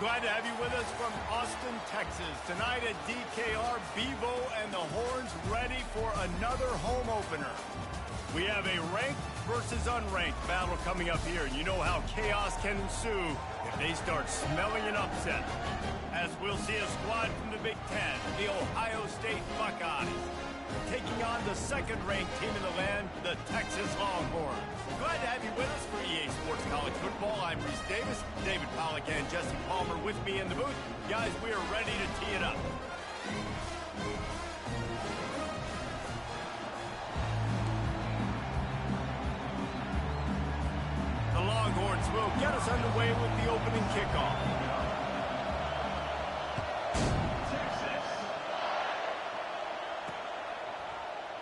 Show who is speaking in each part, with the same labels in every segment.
Speaker 1: Glad to have you with us from Austin, Texas. Tonight at DKR, Bevo and the Horns ready for another home opener. We have a ranked versus unranked battle coming up here, and you know how chaos can ensue if they start smelling an upset. As we'll see a squad from the Big Ten, the Ohio State Buckeyes, taking on the second-ranked team in the land, the Texas Longhorns. Glad to have you with us for EA Sports College Football. I'm Reese Davis, David Pollack, and Jesse Palmer with me in the booth. Guys, we are ready to tee it up. The Longhorns will get us underway with the opening kickoff.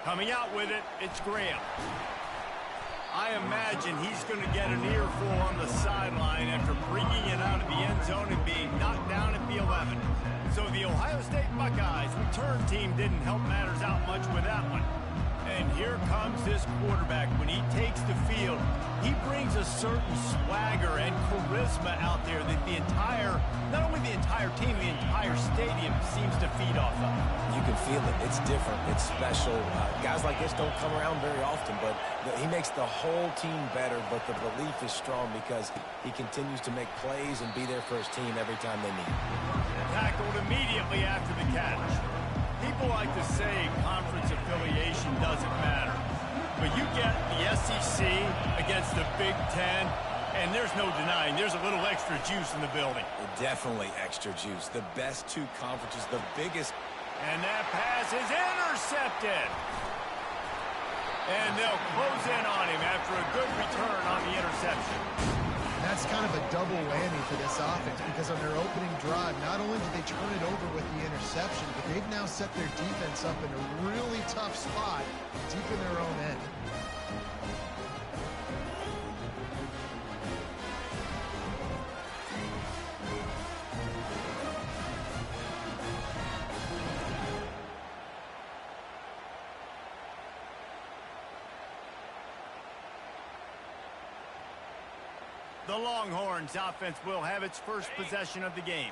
Speaker 1: Coming out with it, it's Graham. I imagine he's going to get an earful on the sideline after bringing it out of the end zone and being knocked down at the 11. So the Ohio State Buckeyes return team didn't help matters out much with that one. And here comes this quarterback. When he takes the field, he brings a certain swagger and charisma out there that not only the entire team, the entire stadium seems to feed off of.
Speaker 2: You can feel it. It's different. It's special. Guys like this don't come around very often, but he makes the whole team better, but the belief is strong because he continues to make plays and be there for his team every time they need.
Speaker 1: Tackled immediately after the catch. People like to say conference affiliation doesn't matter. But you get the SEC against the Big Ten, and there's no denying there's a little extra juice in the building.
Speaker 2: Definitely extra juice. The best two conferences, the biggest.
Speaker 1: And that pass is intercepted. And they'll close in on him after a good return on the interception.
Speaker 3: That's kind of a double whammy for this offense because on their opening drive, not only did they turn it over with the interception, but they've now set their defense up in a really tough spot deep in their own end.
Speaker 1: The Longhorns offense will have its first possession of the game.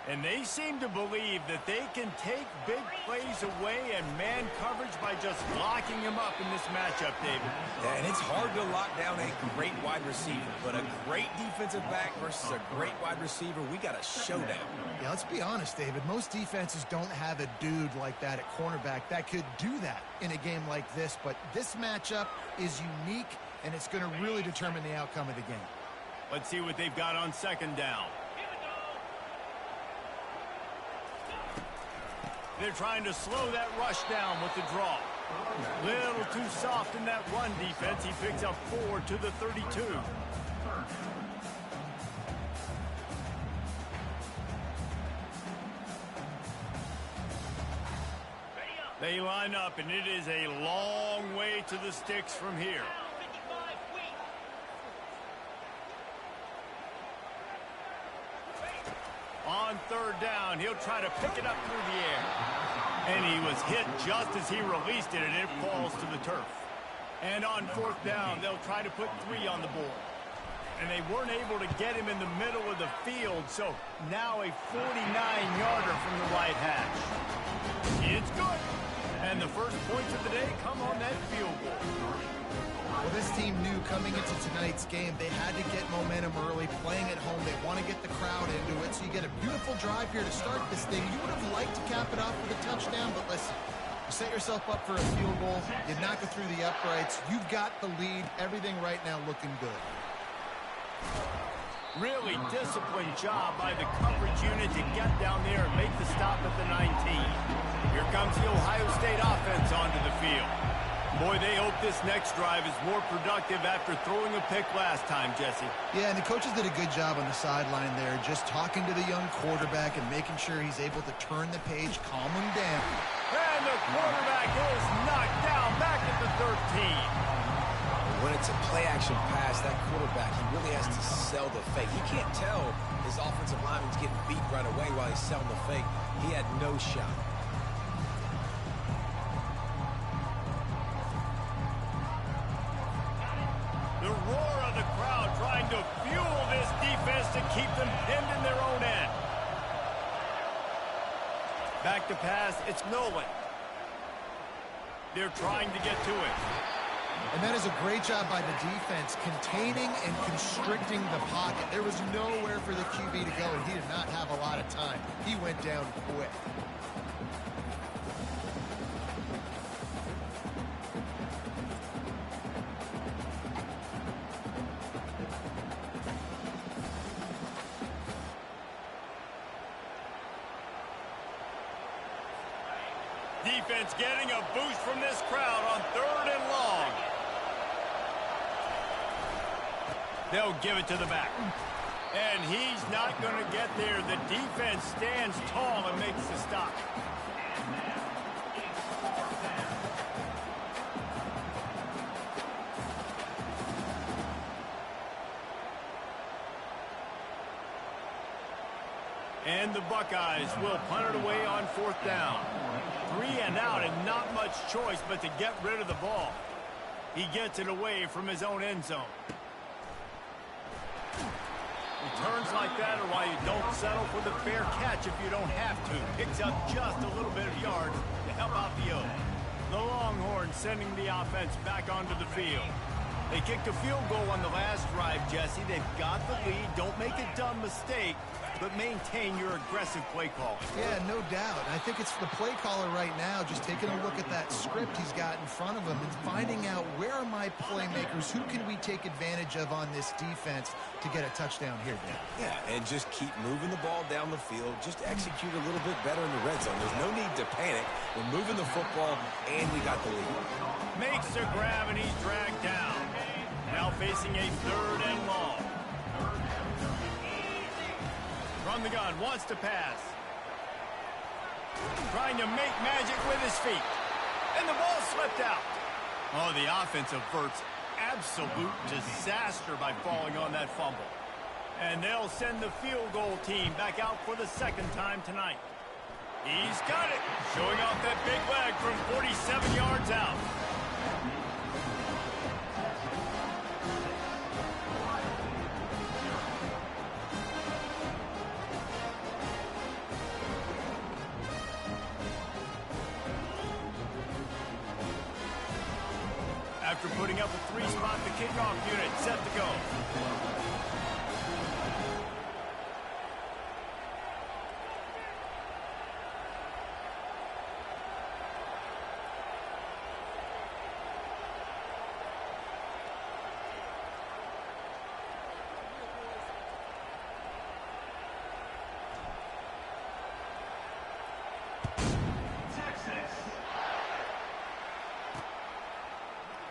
Speaker 1: And they seem to believe that they can take big plays away and man coverage by just locking him up in this matchup, David.
Speaker 2: Yeah, and it's hard to lock down a great wide receiver, but a great defensive back versus a great wide receiver, we got a showdown.
Speaker 3: Yeah, let's be honest, David. Most defenses don't have a dude like that at cornerback that could do that in a game like this, but this matchup is unique, and it's going to really determine the outcome of the game.
Speaker 1: Let's see what they've got on second down. They're trying to slow that rush down with the draw. Little too soft in that run defense. He picks up 4 to the 32. They line up, and it is a long way to the sticks from here. On third down, he'll try to pick it up through the air. And he was hit just as he released it, and it falls to the turf. And on fourth down, they'll try to put 3 on the board. And they weren't able to get him in the middle of the field, so now a 49-yarder from the right hash. It's good. And the first points of the day come on that field goal.
Speaker 3: Well, this team knew coming into tonight's game they had to get momentum early, playing at home. They want to get the crowd into it, so you get a beautiful drive here to start this thing. You would have liked to cap it off with a touchdown, but listen, you set yourself up for a field goal, you knock it through the uprights, you've got the lead, everything right now looking good.
Speaker 1: Really disciplined job by the coverage unit to get down there and make the stop at the 19. Here comes the Ohio State offense onto the field. Boy, they hope this next drive is more productive after throwing a pick last time, Jesse.
Speaker 3: Yeah, and the coaches did a good job on the sideline there, just talking to the young quarterback and making sure he's able to turn the page, calm him down.
Speaker 1: And the quarterback is knocked down back at the 13.
Speaker 2: When it's a play-action pass, that quarterback, he really has to sell the fake. He can't tell his offensive lineman's getting beat right away while he's selling the fake. He had no shot.
Speaker 1: The roar of the crowd trying to fuel this defense to keep them pinned in their own end. Back to pass, it's Nolan. They're trying to get to it.
Speaker 3: And that is a great job by the defense, containing and constricting the pocket. There was nowhere for the QB to go, and he did not have a lot of time. He went down quick.
Speaker 1: Defense getting a boost from this crowd on 3rd and long. They'll give it to the back. And he's not going to get there. The defense stands tall and makes the stop. And the Buckeyes will punt it away on 4th down. 3 and out and not much choice but to get rid of the ball. He gets it away from his own end zone. Returns like that are why you don't settle for the fair catch if you don't have to. Picks up just a little bit of yards to help out the O. The Longhorns sending the offense back onto the field. They kicked a field goal on the last drive, Jesse. They've got the lead. Don't make a dumb mistake, but maintain your aggressive play calling.
Speaker 3: Yeah, no doubt. I think it's the play caller right now just taking a look at that script he's got in front of him and finding out where are my playmakers, who can we take advantage of on this defense to get a touchdown here, Dan.
Speaker 2: Yeah, and just keep moving the ball down the field. Just execute a little bit better in the red zone. There's no need to panic. We're moving the football, and we got the lead.
Speaker 1: Makes the grab, and he's dragged down. Now facing a 3rd and long. From the gun, wants to pass. Trying to make magic with his feet. And the ball slipped out. Oh, the offense averts absolute disaster by falling on that fumble. And they'll send the field goal team back out for the 2nd time tonight. He's got it. Showing off that big leg from 47 yards out. After putting up a 3-spot, the kickoff unit set to go.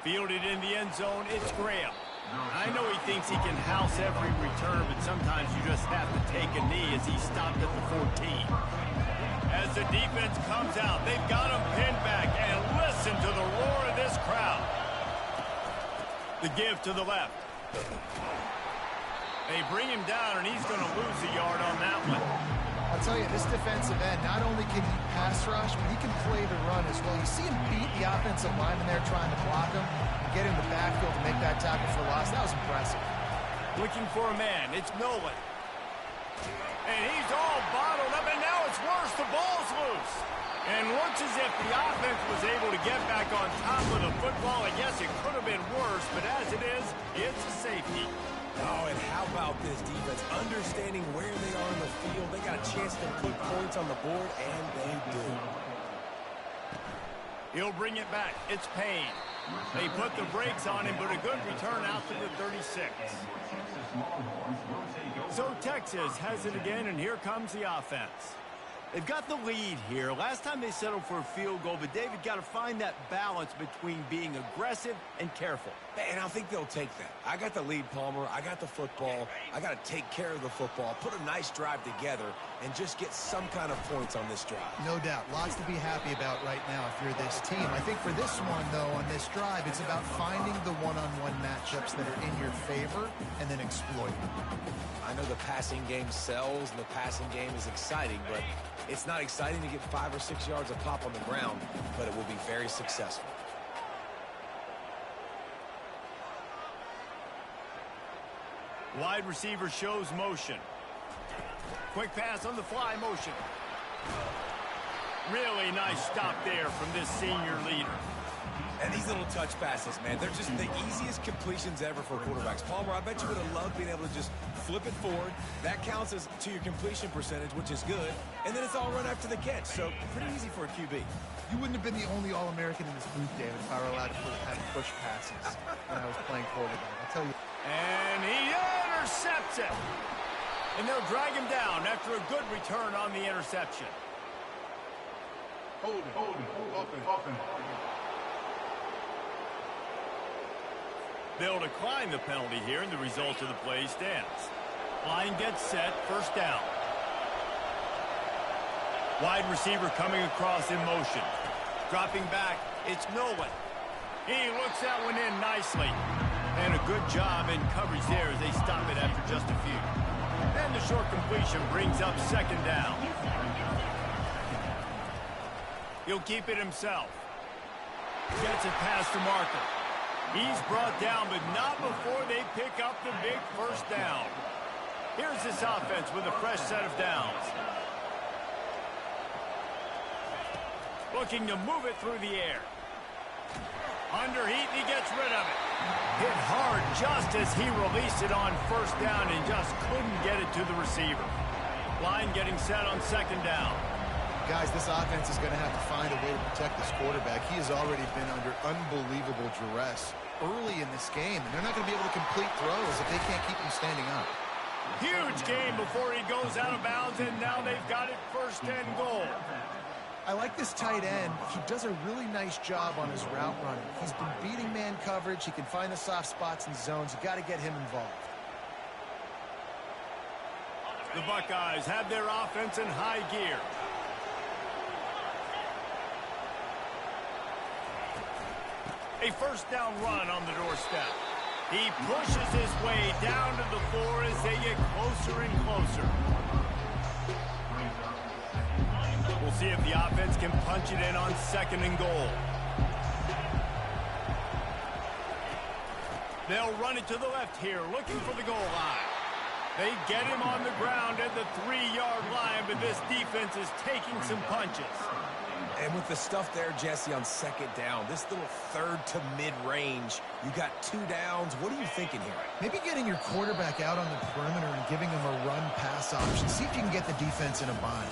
Speaker 1: Fielded in the end zone, it's Graham. I know he thinks he can house every return, but sometimes you just have to take a knee as he stopped at the 14. As the defense comes out, they've got him pinned back, and listen to the roar of this crowd. The give to the left. They bring him down, and he's going to lose a yard on that one.
Speaker 3: I'll tell you, this defensive end, not only can he pass rush, but he can play the run as well. You see him beat the offensive lineman there trying to block him and get in the backfield to make that tackle for loss. That was impressive.
Speaker 1: Looking for a man. It's Nolan. And he's all bottled up, and now it's worse. The ball's loose. And looks as if the offense was able to get back on top of the football. I guess it could have been worse, but as it is, it's a safety.
Speaker 2: Oh, and how about this defense? Understanding where they are in the field. They got a chance to put points on the board, and they do.
Speaker 1: He'll bring it back. It's Payne. They put the brakes on him, but a good return out to the 36. So Texas has it again, and here comes the offense. They've got the lead here. Last time they settled for a field goal, but David got to find that balance between being aggressive and careful.
Speaker 2: And I think they'll take that. I got the lead, Palmer. I got the football. I got to take care of the football, put a nice drive together, and just get some kind of points on this drive.
Speaker 3: No doubt. Lots to be happy about right now if you're this team. I think for this one, though, on this drive, it's about finding the one-on-one matchups that are in your favor and then exploiting them.
Speaker 2: I know the passing game sells and the passing game is exciting, but it's not exciting to get 5 or 6 yards of pop on the ground, but it will be very successful.
Speaker 1: Wide receiver shows motion. Quick pass on the fly motion. Really nice stop there from this senior leader.
Speaker 2: And these little touch passes, man, they're just the easiest completions ever for quarterbacks. Palmer, I bet you would have loved being able to just flip it forward. That counts as to your completion percentage, which is good. And then it's all run after the catch, so pretty easy for a QB.
Speaker 3: You wouldn't have been the only All-American in this booth, David, if I were allowed to have push passes when I was playing quarterback. I'll tell you.
Speaker 1: And he intercepts it. And they'll drag him down after a good return on the interception.
Speaker 4: Hold it, open.
Speaker 1: They'll decline the penalty here, and the result of the play stands. Line gets set, first down. Wide receiver coming across in motion. Dropping back, it's Nolan. He looks that one in nicely. And a good job in coverage there as they stop it after just a few. And the short completion brings up second down. He'll keep it himself. Gets it past the marker. He's brought down, but not before they pick up the big first down. Here's this offense with a fresh set of downs. Looking to move it through the air. Under heat, and he gets rid of it. Hit hard just as he released it on first down and just couldn't get it to the receiver. Line getting set on second down.
Speaker 3: Guys, this offense is going to have to find a way to protect this quarterback. He has already been under unbelievable duress early in this game, and they're not going to be able to complete throws if they can't keep him standing up.
Speaker 1: Huge game before he goes out of bounds, and now they've got it first and goal.
Speaker 3: I like this tight end. He does a really nice job on his route running. He's been beating man coverage. He can find the soft spots and zones. You got to get him involved.
Speaker 1: The Buckeyes have their offense in high gear. A first down run on the doorstep. He pushes his way down to the floor as they get closer and closer. We'll see if the offense can punch it in on second and goal. They'll run it to the left here, looking for the goal line. They get him on the ground at the 3-yard line, but this defense is taking some punches.
Speaker 2: And with the stuff there, Jesse, on second down, this little third to mid-range, you got 2 downs. What are you thinking here?
Speaker 3: Maybe getting your quarterback out on the perimeter and giving him a run-pass option. See if you can get the defense in a bind.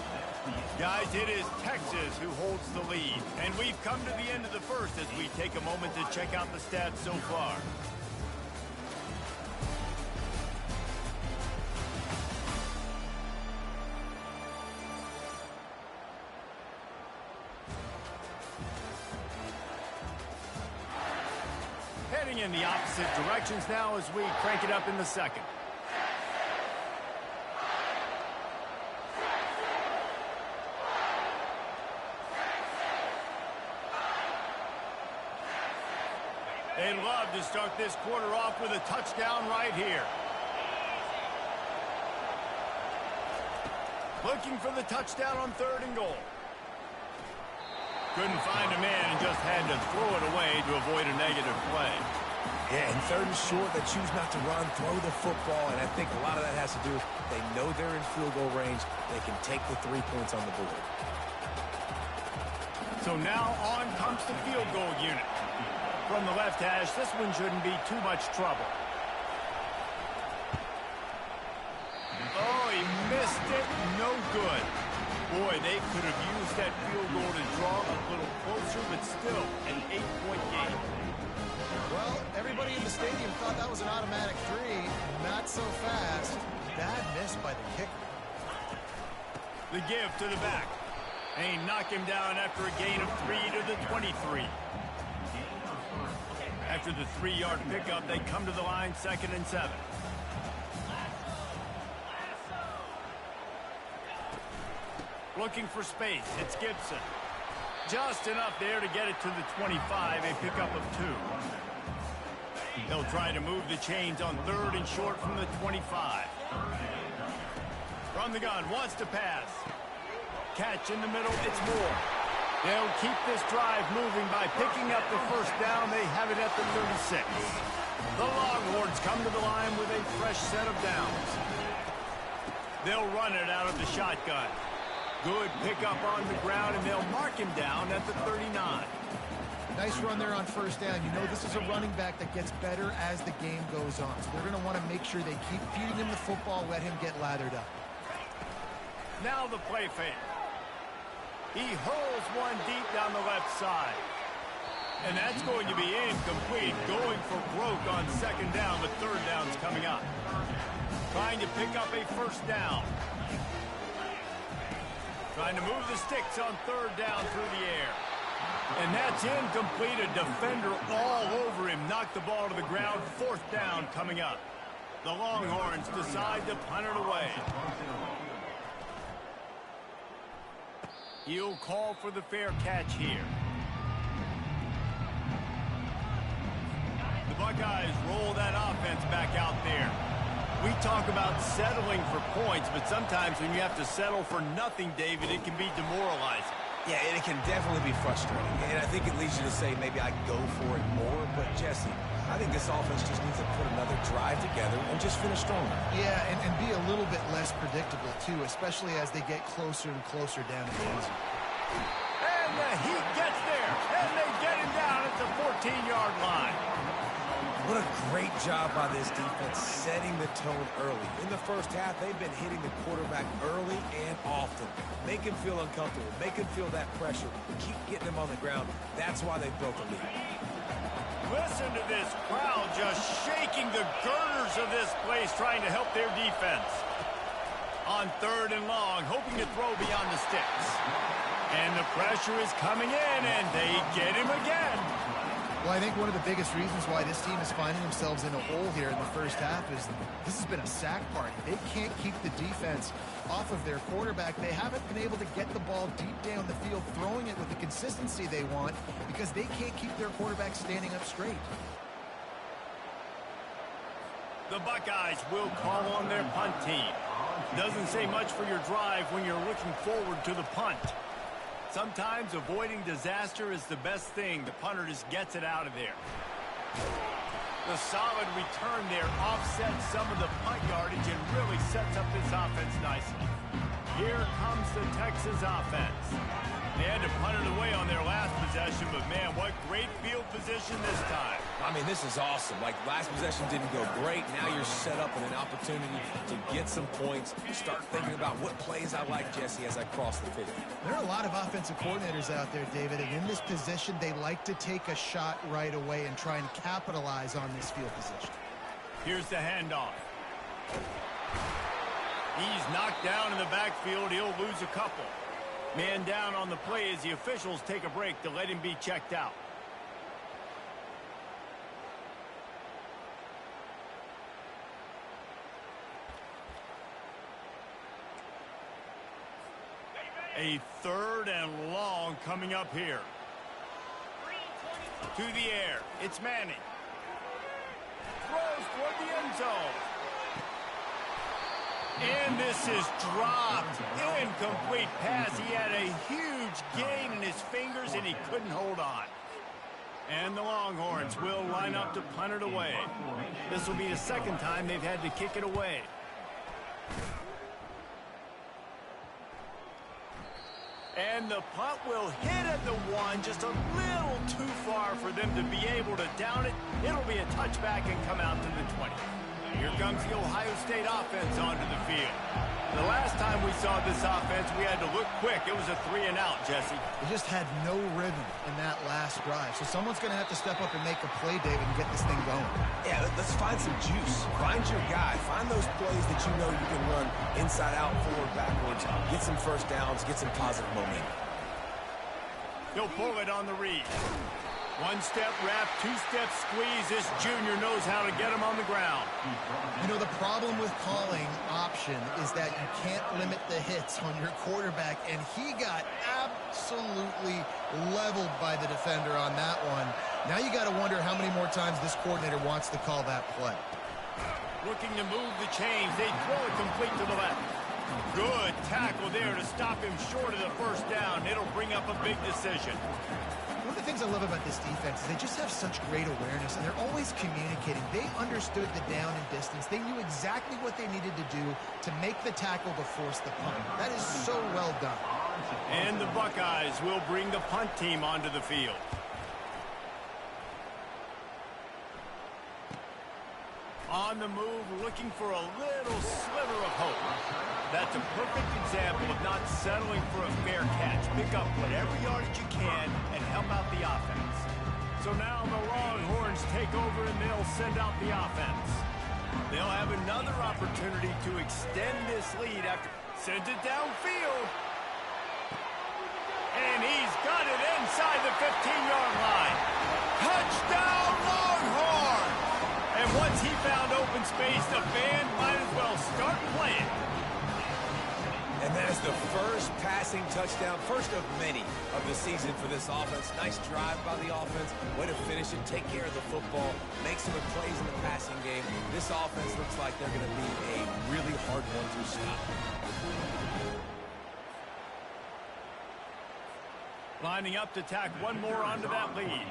Speaker 1: Guys, it is Texas who holds the lead. And we've come to the end of the first as we take a moment to check out the stats so far. Heading in the opposite directions now as we crank it up in the second. They'd love to start this quarter off with a touchdown right here. Looking for the touchdown on third and goal. Couldn't find a man and just had to throw it away to avoid a negative play.
Speaker 2: Yeah, and third and short, they choose not to run, throw the football, and I think a lot of that has to do with they know they're in field goal range. They can take the 3 points on the board.
Speaker 1: So now on comes the field goal unit. From the left hash, this one shouldn't be too much trouble. Oh, he missed it. No good. Boy, they could have used that field goal to draw a little closer, but still an 8-point game.
Speaker 3: Well, everybody in the stadium thought that was an automatic 3. Not so fast. Bad miss by the kicker.
Speaker 1: The give to the back. And he knocked him down after a gain of 3 to the 23. After the 3-yard pickup, they come to the line, 2nd and 7. Looking for space, it's Gibson. Just enough there to get it to the 25, a pickup of 2. They'll try to move the chains on third and short from the 25. From the gun, wants to pass. Catch in the middle, it's Moore. They'll keep this drive moving by picking up the first down. They have it at the 36. The Longhorns come to the line with a fresh set of downs. They'll run it out of the shotgun. Good pickup on the ground, and they'll mark him down at the 39.
Speaker 3: Nice run there on first down. You know this is a running back that gets better as the game goes on. So they're going to want to make sure they keep feeding him the football, let him get lathered up.
Speaker 1: Now the play fake. He hurls one deep down the left side. And that's going to be incomplete. Going for broke on second down, but third down's coming up. Trying to pick up a first down. Trying to move the sticks on third down through the air. And that's incomplete. A defender all over him. Knocked the ball to the ground. Fourth down coming up. The Longhorns decide to punt it away. He'll call for the fair catch here. The Buckeyes roll that offense back out there. We talk about settling for points, but sometimes when you have to settle for nothing, David, it can be demoralizing.
Speaker 2: Yeah, and it can definitely be frustrating. And I think it leads you to say maybe I go for it more. But, Jesse, I think this offense just needs to put another drive together and just finish stronger.
Speaker 3: Yeah, and be a little bit less predictable, too, especially as they get closer and closer down to the end zone.
Speaker 1: And he gets there, and they get him down at the 14-yard line.
Speaker 2: What a great job by this defense setting the tone early. In the first half, they've been hitting the quarterback early and often. Make him feel uncomfortable. Make him feel that pressure. Keep getting him on the ground. That's why they built a lead.
Speaker 1: Listen to this crowd just shaking the girders of this place, trying to help their defense. On third and long, hoping to throw beyond the sticks. And the pressure is coming in, and they get him again.
Speaker 3: Well, I think one of the biggest reasons why this team is finding themselves in a hole here in the first half is this has been a sack party. They can't keep the defense off of their quarterback. They haven't been able to get the ball deep down the field, throwing it with the consistency they want because they can't keep their quarterback standing up straight.
Speaker 1: The Buckeyes will call on their punt team. Doesn't say much for your drive when you're looking forward to the punt. Sometimes avoiding disaster is the best thing. The punter just gets it out of there. The solid return there offsets some of the punt yardage and really sets up this offense nicely. Here comes the Texas offense. They had to punt it away on their last possession, but man, what great field position this time.
Speaker 2: I mean, this is awesome. Like, last possession didn't go great. Now you're set up with an opportunity to get some points. Start thinking about what plays I like, Jesse, as I cross the 50.
Speaker 3: There are a lot of offensive coordinators out there, David, and in this position, they like to take a shot right away and try and capitalize on this field position.
Speaker 1: Here's the handoff. He's knocked down in the backfield. He'll lose a couple. Man down on the play as the officials take a break to let him be checked out. A third and long coming up here. To the air. It's Manning. Throws toward the end zone. And this is dropped. Incomplete pass. He had a huge gain in his fingers, and he couldn't hold on. And the Longhorns will line up to punt it away. This will be the second time they've had to kick it away. And the punt will hit at the one, just a little too far for them to be able to down it. It'll be a touchback and come out to the 20. Here comes the Ohio State offense onto the field. The last time we saw this offense, we had to look quick. It was a 3-and-out, Jesse.
Speaker 3: They just had no rhythm in that last drive. So someone's going to have to step up and make a play, David, and get this thing going.
Speaker 2: Yeah, let's find some juice. Find your guy. Find those plays that you know you can run inside out, forward, backwards. Get some first downs. Get some positive momentum.
Speaker 1: He'll pull it on the read. One-step wrap, two-step squeeze. This junior knows how to get him on the ground.
Speaker 3: You know, the problem with calling option is that you can't limit the hits on your quarterback, and he got absolutely leveled by the defender on that one. Now you got to wonder how many more times this coordinator wants to call that play.
Speaker 1: Looking to move the chains. They throw it complete to the left. Good tackle there to stop him short of the first down. It'll bring up a big decision.
Speaker 3: One of the things I love about this defense is they just have such great awareness, and they're always communicating. They understood the down and distance. They knew exactly what they needed to do to make the tackle to force the punt. That is so well done.
Speaker 1: And the Buckeyes will bring the punt team onto the field. On the move, looking for a little sliver of hope. That's a perfect example of not settling for a fair catch. Pick up whatever yardage you can and help out the offense. So now the Longhorns take over and they'll send out the offense. They'll have another opportunity to extend this lead after sends it downfield. And he's got it inside the 15-yard line. Touchdown Longhorns! And once he found open space, the band might as well start playing.
Speaker 2: And that is the first passing touchdown, first of many of the season for this offense. Nice drive by the offense. Way to finish it, take care of the football, make some plays in the passing game. This offense looks like they're going to be a really hard one to stop.
Speaker 1: Lining up to tack one more onto that lead.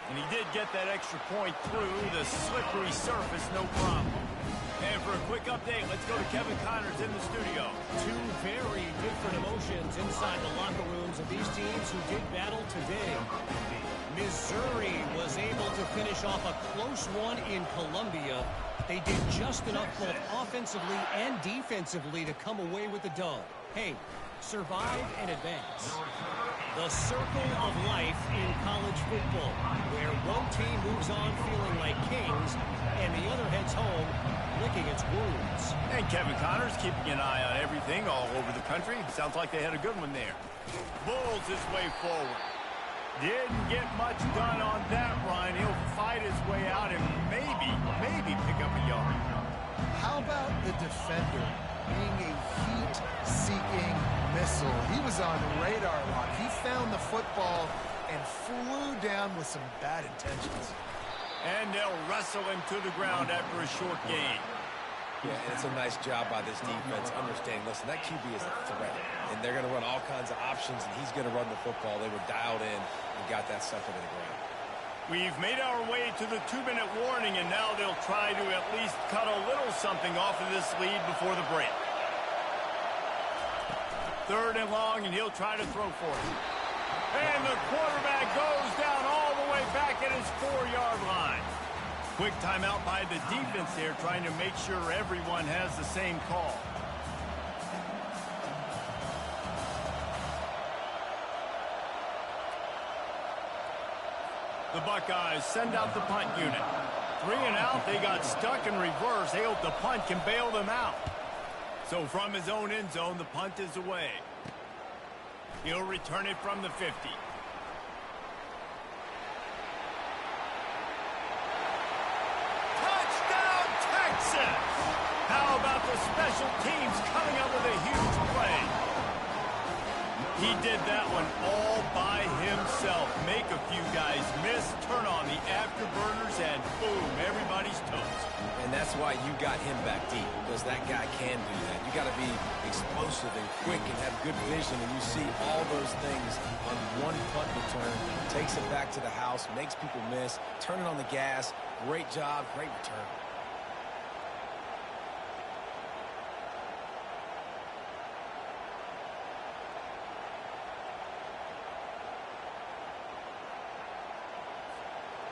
Speaker 1: And he did get that extra point through the slippery surface, no problem. And for a quick update, let's go to Kevin Connors in the studio.
Speaker 5: Two very different emotions inside the locker rooms of these teams who did battle today. Missouri was able to finish off a close one in Columbia. They did just enough both offensively and defensively to come away with the dub. Hey, survive and advance. The circle of life in college football, where one team moves on feeling like kings and the other heads home licking its wounds.
Speaker 1: And Kevin Connors keeping an eye on everything all over the country. Sounds like they had a good one there. Bulls his way forward. Didn't get much done on that run. He'll fight his way out and maybe pick up a yard.
Speaker 3: How about the defender being a heat-seeking missile? He was on radar lock. He found the football and flew down with some bad intentions.
Speaker 1: And they'll wrestle him to the ground after a short gain.
Speaker 2: Yeah, and it's a nice job by this defense understanding, listen, that QB is a threat, and they're going to run all kinds of options, and he's going to run the football. They were dialed in and got that sucker to the ground.
Speaker 1: We've made our way to the 2-minute warning, and now they'll try to at least cut a little something off of this lead before the break. 3rd and long, and he'll try to throw for it. And the quarterback goes down all the way back at his 4-yard line. Quick timeout by the defense there, trying to make sure everyone has the same call. The Buckeyes send out the punt unit. 3 and out, they got stuck in reverse. They hope the punt can bail them out. So from his own end zone, the punt is away. He'll return it from the 50. Touchdown, Texas! How about the special teams coming up with a huge play? He did that one all by himself. Make a few guys miss, turn on the afterburners, and boom, everybody's toast.
Speaker 2: And that's why you got him back deep, because that guy can do that. You got to be explosive and quick and have good vision, and you see all those things on one punt return. Takes it back to the house, makes people miss, turning on the gas. Great job, great return.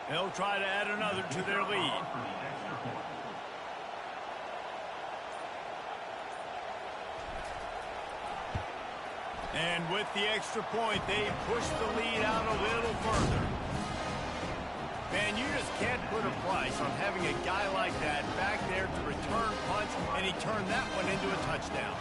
Speaker 1: They'll try to add another to their lead. And with the extra point, they push the lead out a little further. Man, you just can't put a price on having a guy like that back there to return punts, and he turned that one into a touchdown.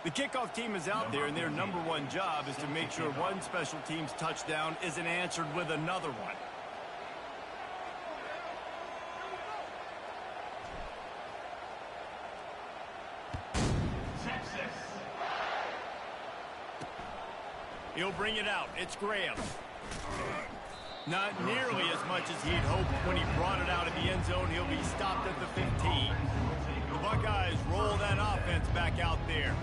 Speaker 1: The kickoff team is out there, and their number one job is to make sure one special team's touchdown isn't answered with another one. He'll bring it out. It's Graham. Not nearly as much as he'd hoped when he brought it out of the end zone. He'll be stopped at the 15. The Buckeyes roll that offense back out there.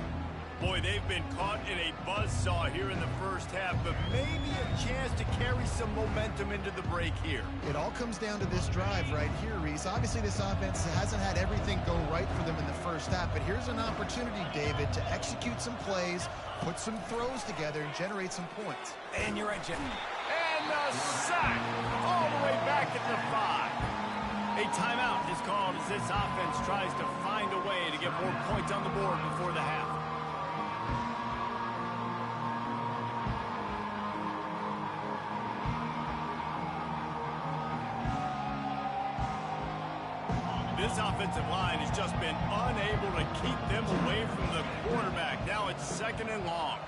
Speaker 1: Boy, they've been caught in a buzzsaw here in the first half, but maybe a chance to carry some momentum into the break here.
Speaker 3: It all comes down to this drive right here, Reese. Obviously, this offense hasn't had everything go right for them in the first half, but here's an opportunity, David, to execute some plays, put some throws together, and generate some points.
Speaker 2: And you're right, Jeff.
Speaker 1: And the sack all the way back at the 5. A timeout is called as this offense tries to find a way to get more points on the board before the half. This offensive line has just been unable to keep them away from the quarterback. Now it's 2nd and long.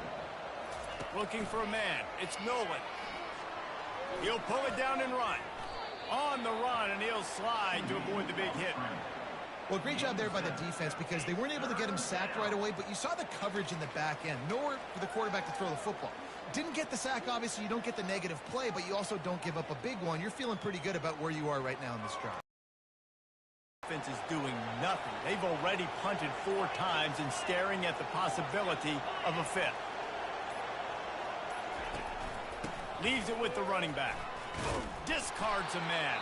Speaker 1: Looking for a man. It's Nolan. He'll pull it down and run. On the run, and he'll slide to avoid the big hit.
Speaker 3: Well, great job there by the defense because they weren't able to get him sacked right away, but you saw the coverage in the back end. Nowhere for the quarterback to throw the football. Didn't get the sack, obviously. You don't get the negative play, but you also don't give up a big one. You're feeling pretty good about where you are right now in this drive.
Speaker 1: Offense is doing nothing. They've already punted 4 times and staring at the possibility of a 5th. Leaves it with the running back. Discards a man.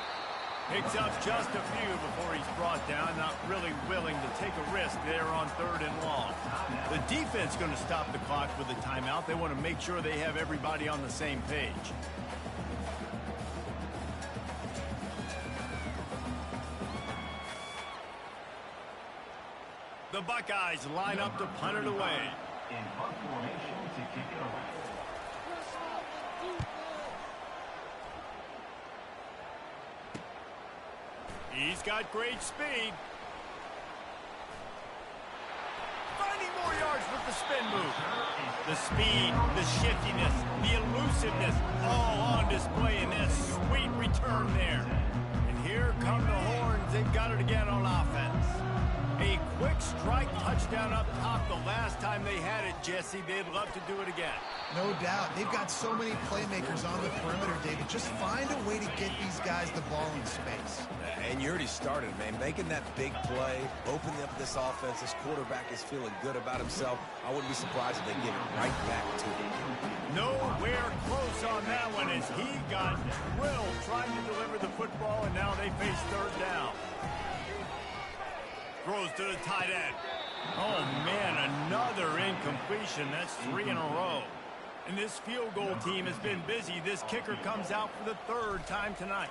Speaker 1: Picks up just a few before he's brought down. Not really willing to take a risk there on 3rd and long. The defense going to stop the clock with a timeout. They want to make sure they have everybody on the same page. The Buckeyes line up to punt it away.
Speaker 4: In punt formation to kick it away.
Speaker 1: He's got great speed. Finding more yards with the spin move. The speed, the shiftiness, the elusiveness, all on display in this sweet return there. And here come the Horns. They've got it again on offense. A quick strike touchdown up top the last time they had it, Jesse. They'd love to do it again.
Speaker 3: No doubt. They've got so many playmakers on the perimeter, David. Just find a way to get these guys the ball in space.
Speaker 2: And you already started, man. Making that big play, opening up this offense. This quarterback is feeling good about himself. I wouldn't be surprised if they give it right back to him.
Speaker 1: Nowhere close on that one as he got drilled trying to deliver the football, and now they face 3rd down. Throws to the tight end. Oh, man, another incompletion. That's 3 in a row. And this field goal team has been busy. This kicker comes out for the 3rd time tonight.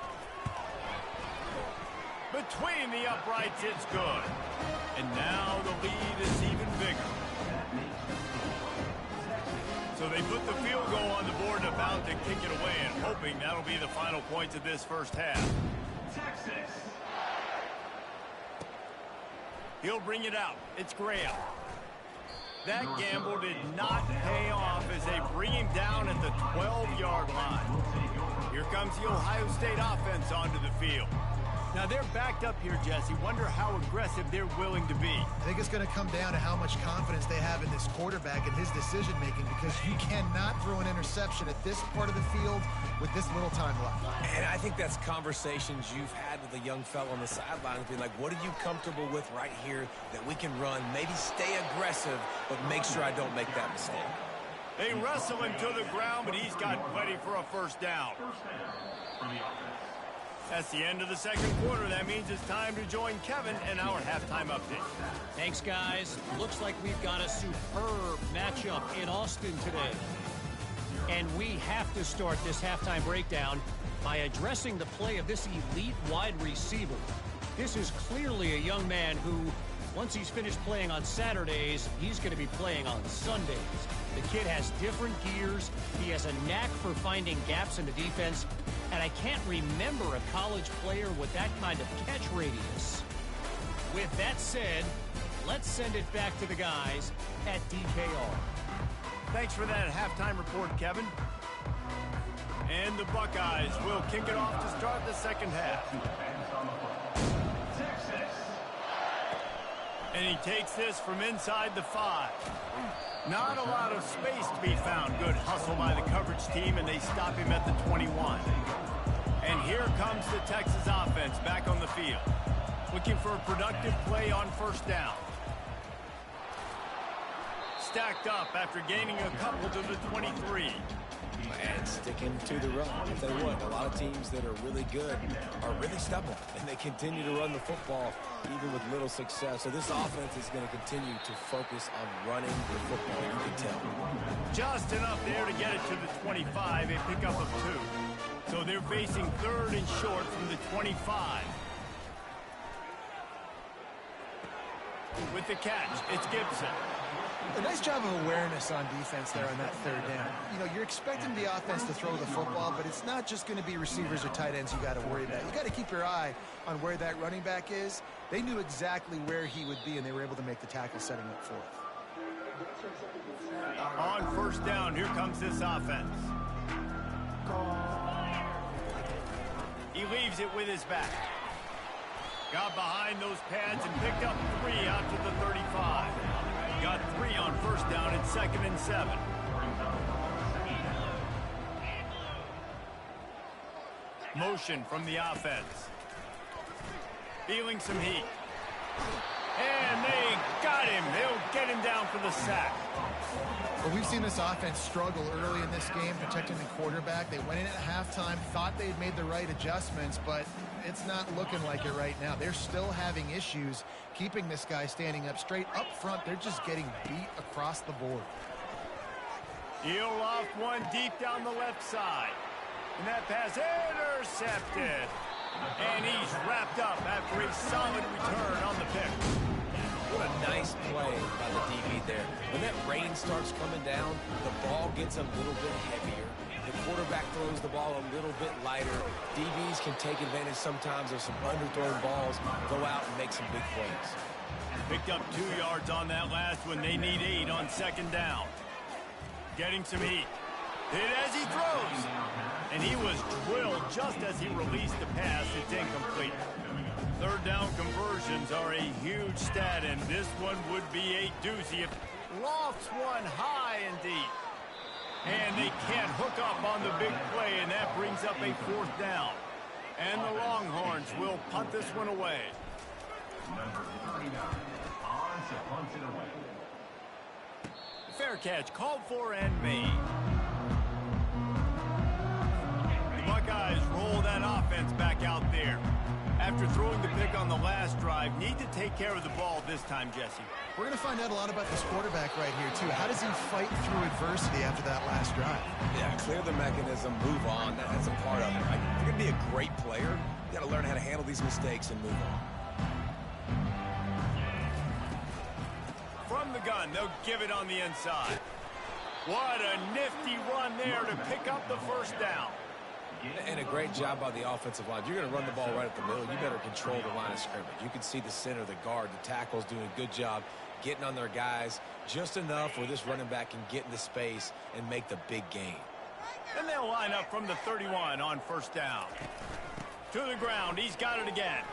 Speaker 1: Between the uprights, it's good. And now the lead is even bigger. So they put the field goal on the board and about to kick it away and hoping that'll be the final points of this first half.
Speaker 4: Texas.
Speaker 1: He'll bring it out. It's Graham. That gamble did not pay off as they bring him down at the 12-yard line. Here comes the Ohio State offense onto the field. Now they're backed up here, Jesse. Wonder how aggressive they're willing to be.
Speaker 3: I think it's going to come down to how much confidence they have in this quarterback and his decision-making because you cannot throw an interception at this part of the field with this little time left.
Speaker 2: And I think that's conversations you've had with a young fellow on the sidelines being like, what are you comfortable with right here that we can run? Maybe stay aggressive, but make sure I don't make that mistake.
Speaker 1: They wrestle him to the ground, but he's got plenty for a first down. That's the end of the 2nd quarter. That means it's time to join Kevin in our halftime update.
Speaker 5: Thanks, guys. Looks like we've got a superb matchup in Austin today. And we have to start this halftime breakdown by addressing the play of this elite wide receiver. This is clearly a young man who, once he's finished playing on Saturdays, he's going to be playing on Sundays. The kid has different gears. He has a knack for finding gaps in the defense. And I can't remember a college player with that kind of catch radius. With that said, let's send it back to the guys at DKR.
Speaker 1: Thanks for that halftime report, Kevin. And the Buckeyes will kick it off to start the second half. And he takes this from inside the 5. Not a lot of space to be found. Good hustle by the coverage team, and they stop him at the 21. And here comes the Texas offense back on the field, looking for a productive play on first down. Stacked up after gaining a couple to the 23.
Speaker 2: And sticking to the run. I'll tell you what, a lot of teams that are really good are really stubborn, and they continue to run the football even with little success. So this offense is going to continue to focus on running the football, you can tell.
Speaker 1: Just enough there to get it to the 25, a pickup of 2. So they're facing 3rd and short from the 25. With the catch, it's Gibson.
Speaker 3: A nice job of awareness on defense there on that 3rd down. You know, you're expecting the offense to throw the football, but it's not just going to be receivers or tight ends you got to worry about. You got to keep your eye on where that running back is. They knew exactly where he would be, and they were able to make the tackle setting up 4th.
Speaker 1: On first down, here comes this offense. He leaves it with his back. Got behind those pads and picked up 3 out to the 35. Got 3 on first down at 2nd and 7. Motion from the offense. Feeling some heat. And they got him. They'll get him down for the sack.
Speaker 3: Well, we've seen this offense struggle early in this game protecting the quarterback. They went in at halftime, thought they'd made the right adjustments, but it's not looking like it right now. They're still having issues keeping this guy standing up straight. Up front, they're just getting beat across the board.
Speaker 1: He'll loft one deep down the left side. And that pass intercepted. And he's wrapped up after a solid return on the pick.
Speaker 2: What a nice play by the DB there. When that rain starts coming down, the ball gets a little bit heavier. The quarterback throws the ball a little bit lighter. DBs can take advantage sometimes of some underthrown balls, go out and make some big plays.
Speaker 1: Picked up 2 yards on that last one. They need 8 on 2nd down. Getting some heat. Hit as he throws. And he was drilled just as he released the pass. It's incomplete. 3rd down conversions are a huge stat, and this one would be a doozy if lofts one high and deep. And they can't hook up on the big play, and that brings up a 4th down. And the Longhorns will punt this one away.
Speaker 4: Number 39 on to punt it away.
Speaker 1: Fair catch called for and made. The Buckeyes roll that offense back out there. After throwing the pick on the last drive, need to take care of the ball this time, Jesse.
Speaker 3: We're going to find out a lot about this quarterback right here, too. How does he fight through adversity after that last drive?
Speaker 2: Yeah, clear the mechanism, move on. That's a part of it. Right? If you're going to be a great player, you got to learn how to handle these mistakes and move on.
Speaker 1: From the gun, they'll give it on the inside. What a nifty run there to pick up the 1st down.
Speaker 2: And a great job by the offensive line. If you're going to run the ball right at the middle, you better control the line of scrimmage. You can see the center, the guard, the tackles doing a good job getting on their guys just enough where this running back can get into space and make the big gain.
Speaker 1: And they'll line up from the 31 on 1st down. To the ground, he's got it again.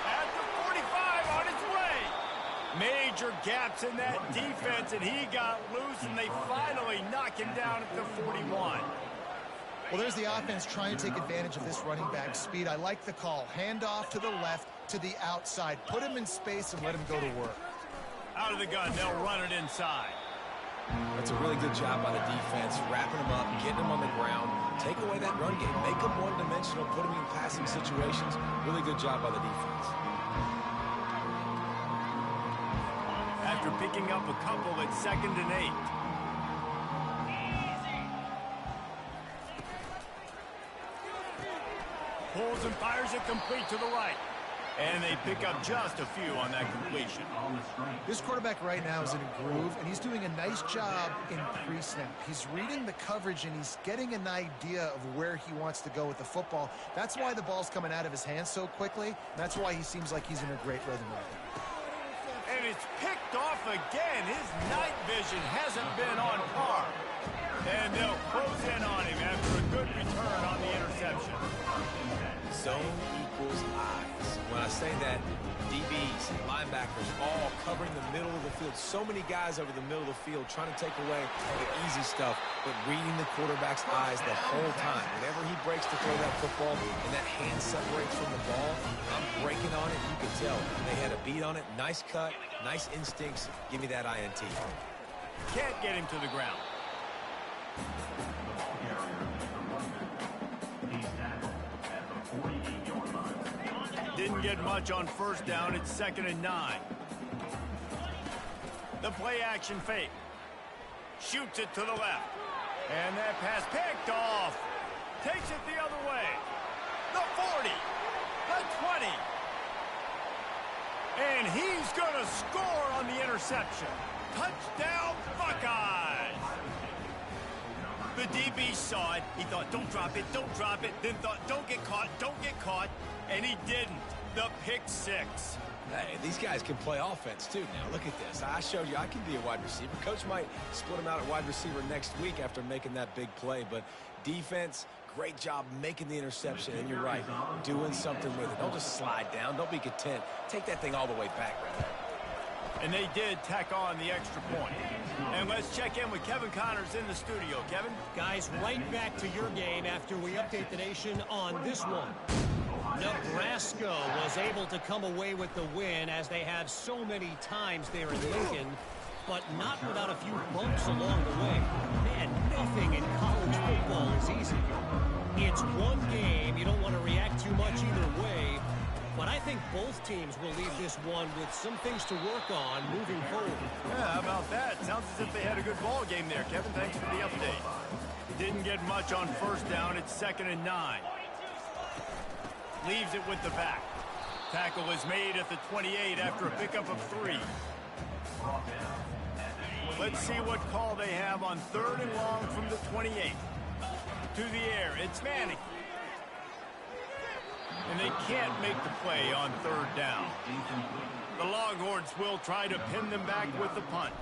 Speaker 1: At the 45 on its way. Major gaps in that defense, and he got loose, and they finally knock him down at the 41.
Speaker 3: Well, there's the offense trying to take advantage of this running back speed. I like the call. Handoff to the left, to the outside. Put him in space and let him go to work.
Speaker 1: Out of the gun, they'll run it inside.
Speaker 2: That's a really good job by the defense, wrapping them up, getting them on the ground, take away that run game, make them one-dimensional, put them in passing situations. Really good job by the defense.
Speaker 1: After picking up a couple at 2nd and 8. Pulls and fires it complete to the right. And they pick up just a few on that completion.
Speaker 3: This quarterback right now is in a groove, and he's doing a nice job in pre-snap. He's reading the coverage, and he's getting an idea of where he wants to go with the football. That's why the ball's coming out of his hands so quickly. That's why he seems like he's in a great rhythm right now.
Speaker 1: And it's picked off again. His night vision hasn't been on par. And they'll close in on him after a good return on the interception.
Speaker 2: Zone equals eyes. When I say that, DBs, linebackers, all covering the middle of the field. So many guys over the middle of the field trying to take away the easy stuff, but reading the quarterback's eyes the whole time. Whenever he breaks to throw that football and that hand separates from the ball, I'm breaking on it. You can tell they had a beat on it. Nice cut, nice instincts. Give me that INT.
Speaker 1: Can't get him to the ground. Didn't get much on first down. It's 2nd and 9. The play action fake. Shoots it to the left. And that pass picked off. Takes it the other way. The 40. The 20. And he's going to score on the interception. Touchdown, Buckeyes. The DB saw it. He thought, don't drop it, don't drop it. Then thought, don't get caught, don't get caught. And he didn't. The pick six.
Speaker 2: Hey, these guys can play offense, too. Now, look at this. I showed you I can be a wide receiver. Coach might split him out at wide receiver next week after making that big play. But defense, great job making the interception. And you're right, doing something with it. Don't just slide down. Don't be content. Take that thing all the way back.
Speaker 1: And they did tack on the extra point. And let's check in with Kevin Connors in the studio. Kevin?
Speaker 5: Guys, right back to your game after we update the nation on this one. Nebraska was able to come away with the win as they have so many times there in Lincoln, but not without a few bumps along the way. Man, nothing in college football is easy. It's one game. You don't want to react too much either way. But I think both teams will leave this one with some things to work on moving forward.
Speaker 1: Yeah, how about that? Sounds as if they had a good ball game there, Kevin. Thanks for the update. Didn't get much on first down. It's 2nd and 9. Leaves it with the back. Tackle is made at the 28 after a pickup of 3. Let's see what call they have on 3rd and long from the 28. To the air, it's Manning. And they can't make the play on 3rd down. The Longhorns will try to pin them back with the punt.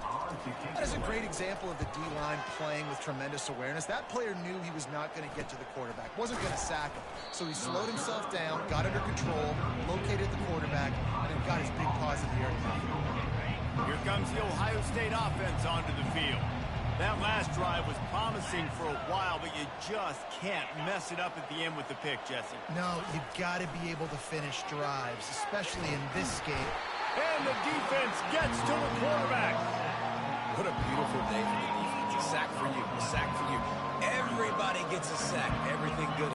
Speaker 3: That is a great example of the D-line playing with tremendous awareness. That player knew he was not going to get to the quarterback, wasn't going to sack him. So he slowed himself down, got under control, located the quarterback, and then got his big paws in the air.
Speaker 1: Here comes the Ohio State offense onto the field. That last drive was promising for a while, but you just can't mess it up at the end with the pick, Jesse.
Speaker 3: No, you've got to be able to finish drives, especially in this game.
Speaker 1: And the defense gets to the quarterback.
Speaker 2: What a beautiful day for the defense. A sack for you, a sack for you. Everybody gets a sack. Everything good.